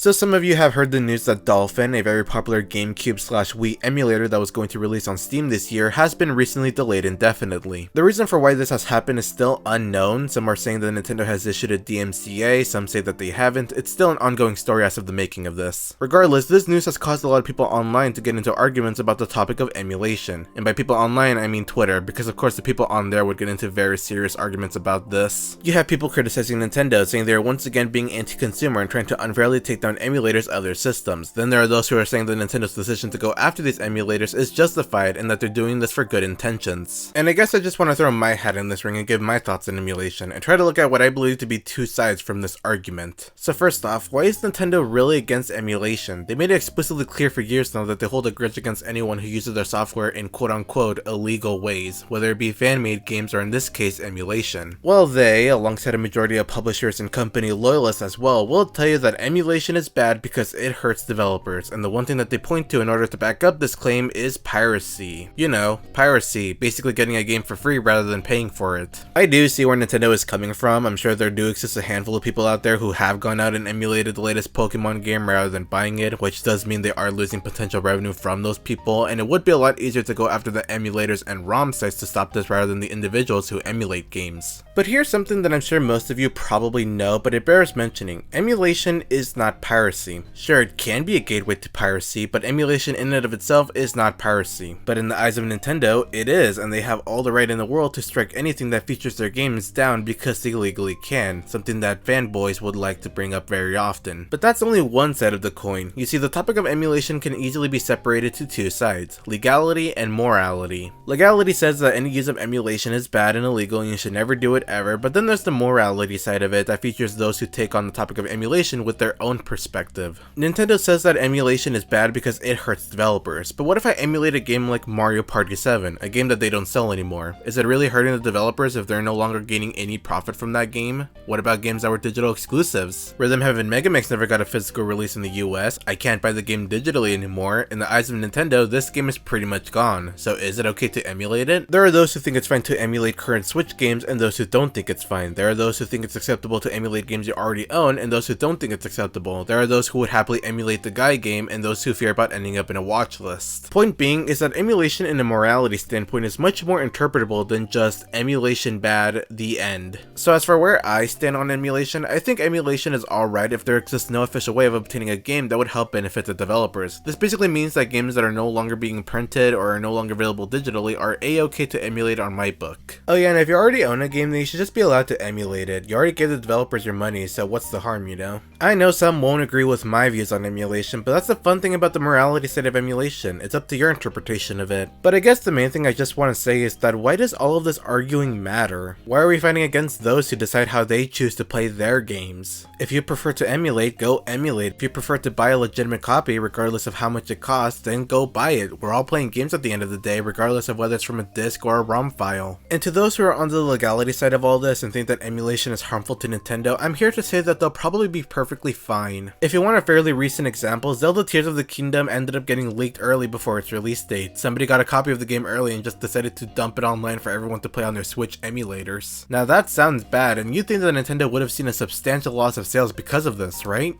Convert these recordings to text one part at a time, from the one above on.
So some of you have heard the news that Dolphin, a very popular GameCube/Wii emulator that was going to release on Steam this year, has been recently delayed indefinitely. The reason for why this has happened is still unknown. Some are saying that Nintendo has issued a DMCA, some say that they haven't. It's still an ongoing story as of the making of this. Regardless, this news has caused a lot of people online to get into arguments about the topic of emulation. And by people online, I mean Twitter, because of course the people on there would get into very serious arguments about this. You have people criticizing Nintendo, saying they are once again being anti-consumer and trying to unfairly take down emulators of their systems. Then there are those who are saying that Nintendo's decision to go after these emulators is justified and that they're doing this for good intentions. And I guess I just want to throw my hat in this ring and give my thoughts on emulation, and try to look at what I believe to be two sides from this argument. So first off, why is Nintendo really against emulation? They made it explicitly clear for years now that they hold a grudge against anyone who uses their software in quote-unquote illegal ways, whether it be fan-made games or in this case emulation. Well, they, alongside a majority of publishers and company loyalists as well, will tell you that emulation is bad because it hurts developers, and the one thing that they point to in order to back up this claim is piracy. You know, piracy, basically getting a game for free rather than paying for it. I do see where Nintendo is coming from. I'm sure there do exist a handful of people out there who have gone out and emulated the latest Pokemon game rather than buying it, which does mean they are losing potential revenue from those people, and it would be a lot easier to go after the emulators and ROM sites to stop this rather than the individuals who emulate games. But here's something that I'm sure most of you probably know, but it bears mentioning. Emulation is not piracy. Sure, it can be a gateway to piracy, but emulation in and of itself is not piracy. But in the eyes of Nintendo, it is, and they have all the right in the world to strike anything that features their games down because they legally can, something that fanboys would like to bring up very often. But that's only one side of the coin. You see, the topic of emulation can easily be separated to two sides, legality and morality. Legality says that any use of emulation is bad and illegal and you should never do it ever, but then there's the morality side of it that features those who take on the topic of emulation with their own perspective. Nintendo says that emulation is bad because it hurts developers, but what if I emulate a game like Mario Party 7, a game that they don't sell anymore? Is it really hurting the developers if they're no longer gaining any profit from that game? What about games that were digital exclusives? Rhythm Heaven Megamix never got a physical release in the US, I can't buy the game digitally anymore. In the eyes of Nintendo, this game is pretty much gone, so is it okay to emulate it? There are those who think it's fine to emulate current Switch games and those who don't think it's fine. There are those who think it's acceptable to emulate games you already own and those who don't think it's acceptable. There are those who would happily emulate the Guy game and those who fear about ending up in a watch list. Point being is that emulation in a morality standpoint is much more interpretable than just emulation bad, the end. So as for where I stand on emulation, I think emulation is alright if there exists no official way of obtaining a game that would help benefit the developers. This basically means that games that are no longer being printed or are no longer available digitally are a-okay to emulate on my book. Oh yeah, and if you already own a game, then you should just be allowed to emulate it. You already gave the developers your money, so what's the harm, you know? I know some won't agree with my views on emulation, but that's the fun thing about the morality side of emulation. It's up to your interpretation of it. But I guess the main thing I just want to say is that why does all of this arguing matter? Why are we fighting against those who decide how they choose to play their games? If you prefer to emulate, go emulate. If you prefer to buy a legitimate copy regardless of how much it costs, then go buy it. We're all playing games at the end of the day regardless of whether it's from a disc or a ROM file. And to those who are on the legality side of all this and think that emulation is harmful to Nintendo, I'm here to say that they'll probably be perfectly fine. If you want a fairly recent example, Zelda Tears of the Kingdom ended up getting leaked early before its release date. Somebody got a copy of the game early and just decided to dump it online for everyone to play on their Switch emulators. Now that sounds bad, and you'd think that Nintendo would have seen a substantial loss of sales because of this, right?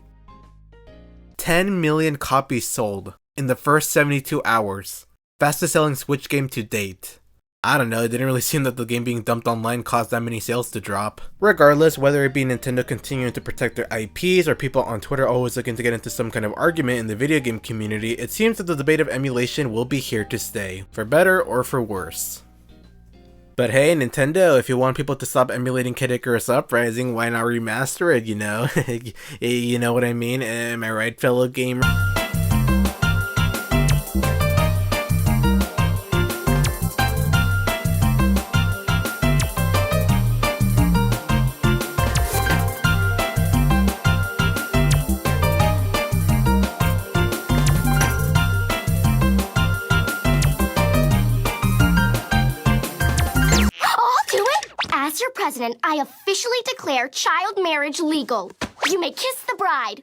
10 million copies sold in the first 72 hours. Fastest selling Switch game to date. I don't know, it didn't really seem that the game being dumped online caused that many sales to drop. Regardless, whether it be Nintendo continuing to protect their IPs or people on Twitter always looking to get into some kind of argument in the video game community, it seems that the debate of emulation will be here to stay, for better or for worse. But hey, Nintendo, if you want people to stop emulating Kid Icarus Uprising, why not remaster it, you know? You know what I mean? Am I right, fellow gamer? As your president, I officially declare child marriage legal. You may kiss the bride.